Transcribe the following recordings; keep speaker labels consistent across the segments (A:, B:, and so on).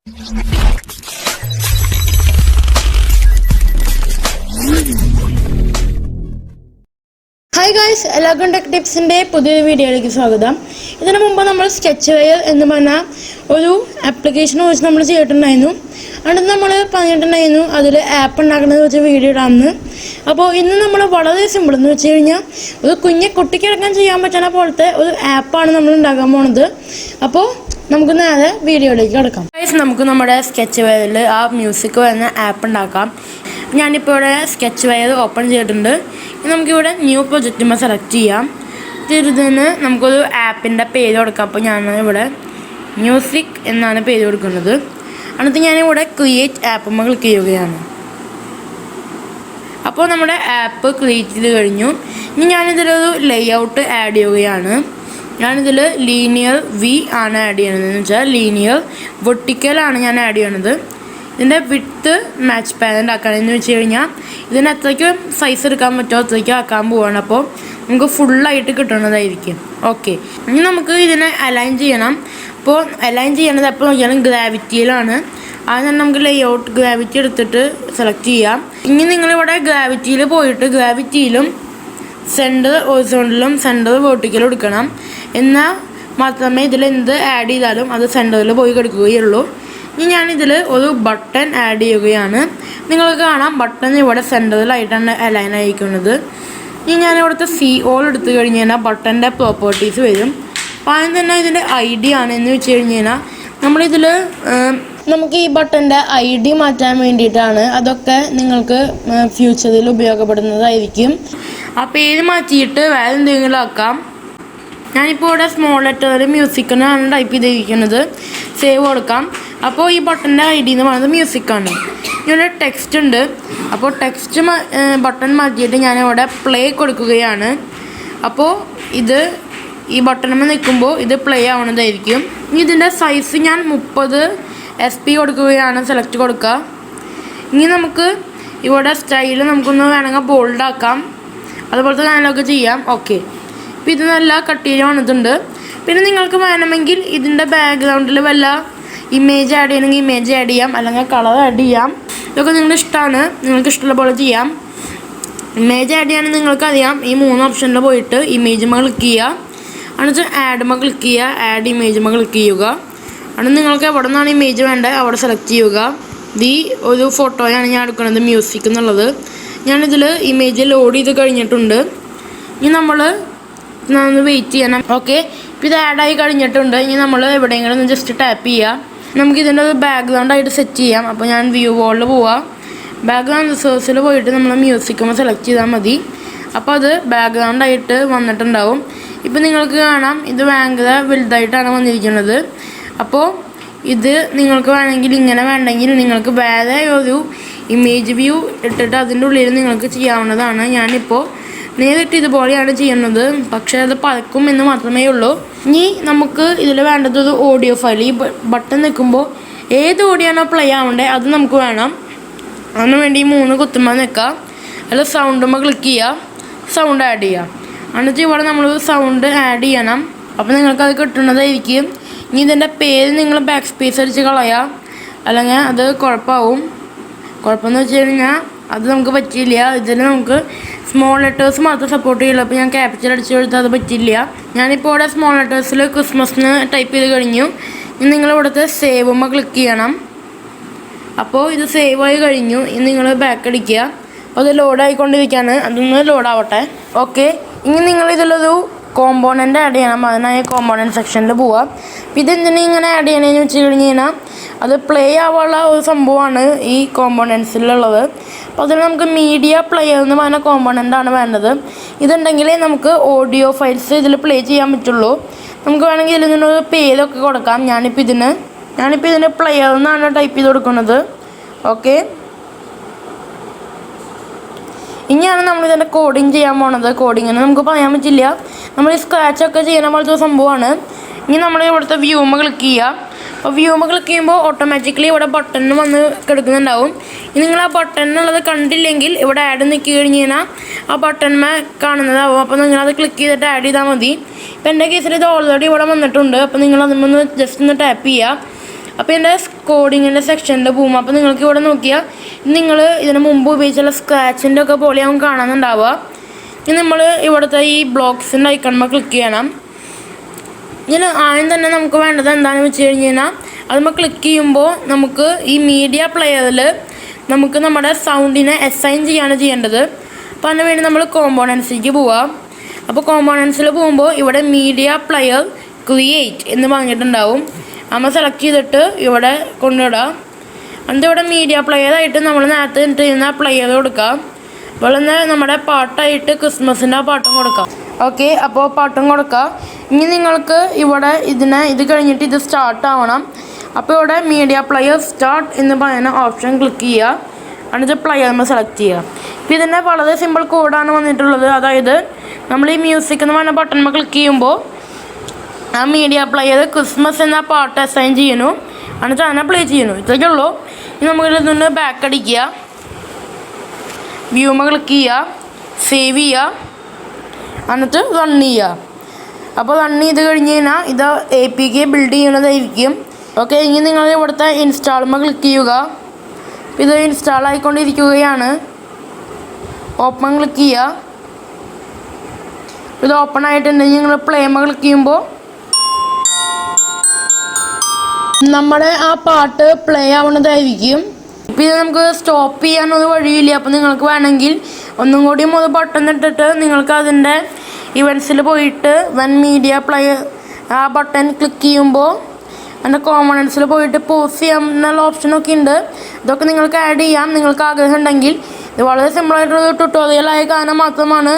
A: Hi guys, എല്ലാവർക്കും tech ടിപ്സിൻ്റെ പുതിയൊരു വീഡിയോയിലേക്ക് സ്വാഗതം. ഇതിനു മുമ്പ് നമ്മൾ സ്കെച്ച്വെയർ എന്ന് പറഞ്ഞ ഒരു ആപ്ലിക്കേഷനെ കുറിച്ച് നമ്മൾ ചെയ്തിട്ടുണ്ടായിരുന്നു. അതുകൊണ്ട് നമ്മൾ പറഞ്ഞിട്ടുണ്ടായിരുന്നു അതിൽ ആപ്പ് ഉണ്ടാക്കുന്നത് വെച്ച് വീഡിയോ ഇടാമെന്ന്. അപ്പോൾ ഇന്ന് നമ്മൾ വളരെ സിമ്പിൾ എന്ന് വെച്ച് കഴിഞ്ഞാൽ ഒരു കുട്ടിക്കടക്കം ചെയ്യാൻ പറ്റുന്ന പോലത്തെ ഒരു ആപ്പാണ് നമ്മൾ ഉണ്ടാക്കാൻ പോണത്. അപ്പോൾ നമുക്ക് നേരെ വീഡിയോയിലേക്ക് കിടക്കാം. ഗായ്സ്, നമുക്ക് നമ്മുടെ സ്കെച്ച്വെയറിൽ ആ മ്യൂസിക് വരുന്ന ആപ്പ് ഉണ്ടാക്കാം. ഞാനിപ്പോൾ ഇവിടെ സ്കെച്ച്വെയർ ഓപ്പൺ ചെയ്തിട്ടുണ്ട്. നമുക്കിവിടെ ന്യൂ പ്രൊജക്റ്റുമ്പോൾ സെലക്ട് ചെയ്യാം. ഇതിന് നമുക്കൊരു ആപ്പിൻ്റെ പേര് കൊടുക്കാം. അപ്പോൾ ഞാൻ ഇവിടെ മ്യൂസിക് എന്നാണ് പേര് കൊടുക്കുന്നത്. എന്നിട്ട് ഞാനിവിടെ ക്രിയേറ്റ് ആപ്പുമ്പോൾ ക്ലിക്ക് ചെയ്യുകയാണ്. അപ്പോൾ നമ്മുടെ ആപ്പ് ക്രിയേറ്റ് ചെയ്ത് കഴിഞ്ഞു. ഇനി ഞാനിതിലൊരു ലേഔട്ട് ആഡ് ചെയ്യുകയാണ്. ഞാനിതിൽ ലീനിയർ വി ആണ് ആഡ് ചെയ്യണത്. എന്ന് വെച്ചാൽ ലീനിയർ വെർട്ടിക്കലാണ് ഞാൻ ആഡ് ചെയ്യണത്. ഇതിൻ്റെ വിഡ്ത്ത് മാച്ച് പാരൻ്റ് ആക്കുകയാണെന്ന് വെച്ച് കഴിഞ്ഞാൽ ഇതിന് എത്രയ്ക്ക് സൈസ് എടുക്കാൻ പറ്റുമോ അത്രയ്ക്ക് ആക്കാൻ പോവുകയാണ്. അപ്പോൾ നമുക്ക് ഫുള്ളായിട്ട് കിട്ടുന്നതായിരിക്കും. ഓക്കെ, ഇനി നമുക്ക് ഇതിനെ അലൈൻ ചെയ്യണം. അപ്പോൾ അലൈൻ ചെയ്യണത് എപ്പോൾ നോക്കിയാലും ഗ്രാവിറ്റിയിലാണ്. ആദ്യം നമുക്ക് ലേഔട്ട് ഗ്രാവിറ്റി എടുത്തിട്ട് സെലക്ട് ചെയ്യാം. ഇനി നിങ്ങളിവിടെ ഗ്രാവിറ്റിയിൽ പോയിട്ട് ഗ്രാവിറ്റിയിലും സെൻറ്റർ ഹൊറിസോണ്ടലും സെൻറ്റർ വെർട്ടിക്കലും എടുക്കണം. എന്നാൽ മാത്രമേ ഇതിൽ എന്ത് ആഡ് ചെയ്താലും അത് സെൻറ്ററിൽ പോയി കിടക്കുകയുള്ളൂ. ഇനി ഞാനിതിൽ ഒരു ബട്ടൺ ആഡ് ചെയ്യുകയാണ്. നിങ്ങൾക്ക് കാണാം ബട്ടൺ ഇവിടെ സെൻറ്ററിലായിട്ടാണ് അലൈൻ ആയിരിക്കുന്നത്. ഇനി ഞാനിവിടുത്തെ ഓൾ എടുത്തു കഴിഞ്ഞ് കഴിഞ്ഞാൽ ബട്ടൻ്റെ പ്രോപ്പർട്ടീസ് വരും. അപ്പോൾ ആദ്യം തന്നെ ഇതിൻ്റെ ID ആണ് എന്ന് വെച്ച് കഴിഞ്ഞ് കഴിഞ്ഞാൽ നമ്മളിതിൽ നമുക്ക് ഈ ബട്ടൻ്റെ ID മാറ്റാൻ വേണ്ടിയിട്ടാണ്. അതൊക്കെ നിങ്ങൾക്ക് ഫ്യൂച്ചറിൽ ഉപയോഗപ്പെടുന്നതായിരിക്കും. ആ പേര് മാറ്റിയിട്ട് വേറെ എന്തെങ്കിലും ആക്കാം. ഞാനിപ്പോൾ ഇവിടെ സ്മോൾ ലെറ്ററിൽ മ്യൂസിക് എന്നാണ് ടൈപ്പ് ചെയ്തിരിക്കുന്നത്. സേവ് കൊടുക്കാം. അപ്പോൾ ഈ ബട്ടൻ്റെ ID എന്ന് പറയുന്നത് മ്യൂസിക്കാണ്. ഇവിടെ ടെക്സ്റ്റ് ഉണ്ട്. അപ്പോൾ ടെക്സ്റ്റ് ബട്ടൺ മാറ്റിയിട്ട് ഞാനിവിടെ പ്ലേ കൊടുക്കുകയാണ്. അപ്പോൾ ഇത് ഈ ബട്ടണിൽ നിൽക്കുമ്പോൾ ഇത് പ്ലേ ആവുന്നതായിരിക്കും. ഇനി ഇതിൻ്റെ സൈസ് ഞാൻ 30 SP കൊടുക്കുകയാണ്. സെലക്ട് കൊടുക്കുക. ഇനി നമുക്ക് ഇവിടെ സ്റ്റൈൽ നമുക്കൊന്ന് വേണമെങ്കിൽ ബോൾഡ് ആക്കാം. അതുപോലത്തെ കാര്യങ്ങളൊക്കെ ചെയ്യാം. ഓക്കെ, ഇപ്പോൾ ഇത് നല്ല കട്ടിയിൽ വന്നിട്ടുണ്ട്. പിന്നെ നിങ്ങൾക്ക് വേണമെങ്കിൽ ഇതിൻ്റെ ബാക്ക്ഗ്രൗണ്ടിൽ വല്ല ഇമേജ് ആഡ് ചെയ്യണമെങ്കിൽ ഇമേജ് ആഡ് ചെയ്യാം, അല്ലെങ്കിൽ കളർ ആഡ് ചെയ്യാം. ഇതൊക്കെ നിങ്ങളുടെ ഇഷ്ടമാണ്, നിങ്ങൾക്ക് ഇഷ്ടമുള്ള പോലെ ചെയ്യാം. ഇമേജ് ആഡ് ചെയ്യാൻ നിങ്ങൾക്കറിയാം, ഈ 3 ഓപ്ഷനിൽ പോയിട്ട് ഇമേജുമ്പോൾ ക്ലിക്ക് ചെയ്യുക. എന്നിട്ട് ആഡുമ്പോൾ ക്ലിക്ക് ചെയ്യുക, ആഡ് ഇമേജുമ്പോൾ ക്ലിക്ക് ചെയ്യുക. എന്നിട്ട് നിങ്ങൾക്ക് എവിടെ നിന്നാണ് ഇമേജ് വേണ്ടത് അവിടെ സെലക്ട് ചെയ്യുക. ഒരു ഫോട്ടോയാണ് ഞാൻ എടുക്കുന്നത്, മ്യൂസിക് എന്നുള്ളത്. ഞാനിതിൽ ഇമേജ് ലോഡ് ചെയ്ത് കഴിഞ്ഞിട്ടുണ്ട്. ഇനി നമ്മൾ വെയിറ്റ് ചെയ്യണം. ഓക്കെ, ഇപ്പോൾ ഇത് ആഡായി കഴിഞ്ഞിട്ടുണ്ട്. ഇനി നമ്മൾ എവിടെയെങ്കിലും ഒന്ന് ജസ്റ്റ് ടാപ്പ് ചെയ്യുക. നമുക്കിതിൻ്റെ ഒരു ബാക്ക്ഗ്രൗണ്ടായിട്ട് സെറ്റ് ചെയ്യാം. അപ്പോൾ ഞാൻ വ്യൂ വോളിൽ പോവാം. ബാക്ക്ഗ്രൗണ്ട് റിസോഴ്സിൽ പോയിട്ട് നമ്മൾ മ്യൂസിക്കുമ്പോൾ സെലക്ട് ചെയ്താൽ മതി. അപ്പോൾ അത് ബാക്ക്ഗ്രൗണ്ടായിട്ട് വന്നിട്ടുണ്ടാവും. ഇപ്പോൾ നിങ്ങൾക്ക് കാണാം ഇത് ഭയങ്കര വലുതായിട്ടാണ് വന്നിരിക്കുന്നത്. അപ്പോൾ ഇത് നിങ്ങൾക്ക് വേണമെങ്കിൽ ഇങ്ങനെ വേണ്ടെങ്കിൽ നിങ്ങൾക്ക് വേറെ ഒരു ഇമേജ് വ്യൂ ഇട്ടിട്ട് അതിൻ്റെ ഉള്ളിൽ നിങ്ങൾക്ക് ചെയ്യാവുന്നതാണ്. ഞാനിപ്പോൾ നേരിട്ട് ഇതുപോലെയാണ് ചെയ്യുന്നത്, പക്ഷേ അത് പഴക്കും എന്ന് മാത്രമേ ഉള്ളൂ. ഇനി നമുക്ക് ഇതിൽ വേണ്ടത് ഒരു ഓഡിയോ ഫയൽ. ഈ ബട്ടൺ നിൽക്കുമ്പോൾ ഏത് ഓഡിയോ ആണോ പ്ലേ ആവേണ്ടത് അത് നമുക്ക് വേണം. അതിന് വേണ്ടി 3 കുത്തുമ്പോൾ നിൽക്കുക. അതിൽ സൗണ്ടുമ്പോൾ ക്ലിക്ക് ചെയ്യുക, സൗണ്ട് ആഡ് ചെയ്യുക. എന്നിട്ട് ഇവിടെ നമ്മൾ സൗണ്ട് ആഡ് ചെയ്യണം. അപ്പോൾ നിങ്ങൾക്കത് കിട്ടുന്നതായിരിക്കും. ഇനി ഇതിൻ്റെ പേര് നിങ്ങൾ ബാക്ക് സ്പേസ് അടിച്ച് കളയാം, അല്ലെങ്കിൽ അത് കുഴപ്പമാവും. കുഴപ്പമെന്ന് വെച്ച് കഴിഞ്ഞാൽ അത് നമുക്ക് പറ്റില്ല. ഇതിൽ നമുക്ക് സ്മോൾ ലെറ്റേഴ്സ് മാത്രം സപ്പോർട്ട് ചെയ്യുള്ളൂ. അപ്പോൾ ഞാൻ ക്യാപിറ്റൽ അടിച്ച് കൊടുത്താൽ അത് പറ്റില്ല. ഞാനിപ്പോൾ ഇവിടെ സ്മോൾ ലെറ്റേഴ്സിൽ ക്രിസ്മസിന് ടൈപ്പ് ചെയ്ത് കഴിഞ്ഞു. ഇനി നിങ്ങൾ ഇവിടുത്തെ സേവുമ്പോൾ ക്ലിക്ക് ചെയ്യണം. അപ്പോൾ ഇത് സേവ് ആയി കഴിഞ്ഞു. ഇനി നിങ്ങൾ ബാക്ക് അടിക്കുക. അപ്പോൾ അത് ലോഡായിക്കൊണ്ടിരിക്കുകയാണ്, അതൊന്ന് ലോഡാവട്ടെ. ഓക്കെ, ഇനി നിങ്ങൾ ഇതിലൊരു കോമ്പോണൻ്റ് ആഡ് ചെയ്യണം. അതിനായി കോമ്പോണൻറ്റ് സെക്ഷനിൽ പോവാം. അപ്പോൾ ഇതെന്തിനാ ഇങ്ങനെ ആഡ് ചെയ്യണമെന്ന് വെച്ച് കഴിഞ്ഞ് കഴിഞ്ഞാൽ അത് പ്ലേ ആവാനുള്ള ഒരു സംഭവമാണ് ഈ കോമ്പോണൻസിലുള്ളത്. അപ്പോൾ അതിൽ നമുക്ക് മീഡിയ പ്ലെയർ എന്ന് പറഞ്ഞ കോമ്പോണൻ്റാണ് വേണ്ടത്. ഇതുണ്ടെങ്കിലേ നമുക്ക് ഓഡിയോ ഫയൽസ് ഇതിൽ പ്ലേ ചെയ്യാൻ പറ്റുള്ളൂ. നമുക്ക് വേണമെങ്കിൽ ഇതിൽ നിന്നൊരു പേരൊക്കെ കൊടുക്കാം. ഞാനിപ്പോൾ ഇതിന് പ്ലെയർ എന്നാണ് ടൈപ്പ് ചെയ്ത് കൊടുക്കുന്നത്. ഓക്കെ, ഇനിയാണ് നമ്മളിതിൻ്റെ കോഡിങ് ചെയ്യാൻ പോണത്. കോഡിങ്ങിന് നമുക്ക് പറയാൻ പറ്റില്ല, നമ്മൾ ഈ സ്ക്രാച്ചൊക്കെ ചെയ്യുന്ന പോലത്തെ സംഭവമാണ്. ഇനി നമ്മൾ ഇവിടുത്തെ വ്യൂമ ക്ലിക്ക് ചെയ്യുക. അപ്പോൾ വ്യൂമ ക്ലിക്ക് ചെയ്യുമ്പോൾ ഓട്ടോമാറ്റിക്കലി ഇവിടെ ബട്ടൺ വന്ന് കിടക്കുന്നുണ്ടാവും. ഇനി നിങ്ങൾ ആ ബട്ടൺ ഉള്ളത് കണ്ടില്ലെങ്കിൽ ഇവിടെ ആഡ് നിൽക്കി കഴിഞ്ഞ് കഴിഞ്ഞാൽ ആ ബട്ടൺമേ കാണുന്നതാവും. അപ്പോൾ നിങ്ങളത് ക്ലിക്ക് ചെയ്തിട്ട് ആഡ് ചെയ്താൽ മതി. ഇപ്പോൾ എൻ്റെ കേസിൽ ഇത് ഓൾറെഡി ഇവിടെ വന്നിട്ടുണ്ട്. അപ്പോൾ നിങ്ങൾ അതിൽ ജസ്റ്റ് ഒന്ന് ടാപ്പ് ചെയ്യുക. അപ്പോൾ എൻ്റെ കോഡിങ്ങിൻ്റെ സെക്ഷനിൽ പോകും. അപ്പോൾ നിങ്ങൾക്ക് ഇവിടെ നോക്കിയാൽ നിങ്ങൾ ഇതിന് മുമ്പ് ഉപയോഗിച്ചുള്ള സ്ക്രാച്ചിൻ്റെ ഒക്കെ പോലെയാവും കാണാനുണ്ടാവുക. ഇനി നമ്മൾ ഇവിടുത്തെ ഈ ബ്ലോക്സിൻ്റെ ഐക്കൺമേൽ ക്ലിക്ക് ചെയ്യണം. ഇതിന് ആദ്യം തന്നെ നമുക്ക് വേണ്ടത് എന്താണെന്ന് വെച്ച് കഴിഞ്ഞാൽ അതുമ്പോൾ ക്ലിക്ക് ചെയ്യുമ്പോൾ നമുക്ക് ഈ മീഡിയ പ്ലെയറിൽ നമുക്ക് നമ്മുടെ സൗണ്ടിനെ അസൈൻ ചെയ്യേണ്ടത്. അപ്പോൾ അതിന് വേണ്ടി നമ്മൾ കോമ്പോണൻസിലേക്ക് പോവാം. അപ്പോൾ കോമ്പോണൻസിൽ പോകുമ്പോൾ ഇവിടെ മീഡിയ പ്ലെയർ ക്രിയേറ്റ് എന്ന് പറഞ്ഞിട്ടുണ്ടാവും. നമ്മൾ സെലക്ട് ചെയ്തിട്ട് ഇവിടെ കൊണ്ടുവിടാം. എന്നിട്ട് ഇവിടെ മീഡിയ പ്ലെയറായിട്ട് നമ്മൾ നേരത്തെ ചെയ്യുന്ന പ്ലെയർ കൊടുക്കാം. അതുപോലെ തന്നെ നമ്മുടെ പാട്ടായിട്ട് ക്രിസ്മസിൻ്റെ പാട്ടും കൊടുക്കാം. ഓക്കെ, അപ്പോൾ പാട്ടും കൊടുക്കാം. ഇനി നിങ്ങൾക്ക് ഇവിടെ ഇത് കഴിഞ്ഞിട്ട് ഇത് സ്റ്റാർട്ട് ആവണം. അപ്പോൾ ഇവിടെ മീഡിയ പ്ലെയർ സ്റ്റാർട്ട് എന്ന് പറയുന്ന ഓപ്ഷൻ ക്ലിക്ക് ചെയ്യുക. എന്നിട്ട് പ്ലെയർ നമ്മൾ സെലക്ട് ചെയ്യുക. ഇപ്പോൾ ഇതിൻ്റെ വളരെ സിമ്പിൾ കോഡാണ് വന്നിട്ടുള്ളത്. അതായത് നമ്മൾ ഈ മ്യൂസിക് എന്ന് പറഞ്ഞ ബട്ടൺമേൽ ക്ലിക്ക് ചെയ്യുമ്പോൾ ആ മീഡിയ പ്ലെയർ ക്രിസ്മസ് എന്ന പാട്ട് അസൈൻ ചെയ്യുന്നു. എന്നിട്ട് അതിനെ പ്ലേ ചെയ്യുന്നു. ഇത്രയൊക്കെ ഉള്ളൂ. ഇനി നമുക്കിതൊന്ന് ബാക്ക് അടിക്കുക, വ്യൂമ ക്ലിക്ക് ചെയ്യുക, സേവ് ചെയ്യുക, എന്നിട്ട് റൺ ചെയ്യുക. അപ്പോൾ റൺ ചെയ്ത് കഴിഞ്ഞ് കഴിഞ്ഞാൽ ഇത് APK ബിൽഡ് ചെയ്യണതായിരിക്കും. ഓക്കെ, ഇനി നിങ്ങൾ ഇവിടുത്തെ ഇൻസ്റ്റാളുമ്പോൾ ക്ലിക്ക് ചെയ്യുക. ഇത് ഇൻസ്റ്റാൾ ആയിക്കൊണ്ടിരിക്കുകയാണ്. ഓപ്പൺ ക്ലിക്ക് ചെയ്യുക. ഇത് ഓപ്പൺ ആയിട്ടുണ്ടെങ്കിൽ നിങ്ങൾ പ്ലേമ ക്ലിക്ക് ചെയ്യുമ്പോൾ നമ്മുടെ ആ പാട്ട് പ്ലേ ആവുന്നതായിരിക്കും. ഇപ്പോൾ ഇത് നമുക്ക് സ്റ്റോപ്പ് ചെയ്യാനൊരു വഴിയില്ല. അപ്പോൾ നിങ്ങൾക്ക് വേണമെങ്കിൽ ഒന്നും കൂടി ഒരു ബട്ടൺ ഇട്ടിട്ട് നിങ്ങൾക്ക് അതിൻ്റെ ഇവൻസിൽ പോയിട്ട് വൻ മീഡിയ പ്ലെയർ ആ ബട്ടൺ ക്ലിക്ക് ചെയ്യുമ്പോൾ അതിൻ്റെ കോമ്പണൻസിൽ പോയിട്ട് പോസ് ചെയ്യാം എന്നുള്ള ഓപ്ഷനൊക്കെ ഉണ്ട്. ഇതൊക്കെ നിങ്ങൾക്ക് ആഡ് ചെയ്യാം നിങ്ങൾക്ക് ആഗ്രഹം ഉണ്ടെങ്കിൽ. ഇത് വളരെ സിമ്പിളായിട്ടൊരു ട്യൂട്ടോറിയലായ കാരണം മാത്രമാണ്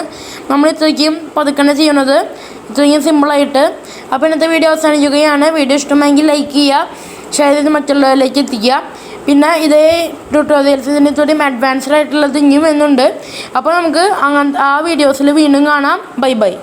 A: നമ്മൾ ഇത്രയ്ക്കും പതുക്കനെ ചെയ്യുന്നത്, ഇത്രയ്ക്കും സിമ്പിളായിട്ട്. അപ്പോൾ ഇന്നത്തെ വീഡിയോ അവസാനിക്കുകയാണ്. വീഡിയോ ഇഷ്ടമെങ്കിൽ ലൈക്ക് ചെയ്യുക, ഷെയർ ചെയ്ത് മറ്റുള്ളവരിലേക്ക് എത്തിക്കുക. പിന്നെ ഇതേ ട്യൂട്ടോറിയൽസ് ഇതിന് ഇത്രയും അഡ്വാൻസ്ഡ് ആയിട്ടുള്ളത് ഇനിയും വരുന്നുണ്ട്. അപ്പോൾ നമുക്ക് ആ വീഡിയോസിൽ വീണ്ടും കാണാം. Bye bye.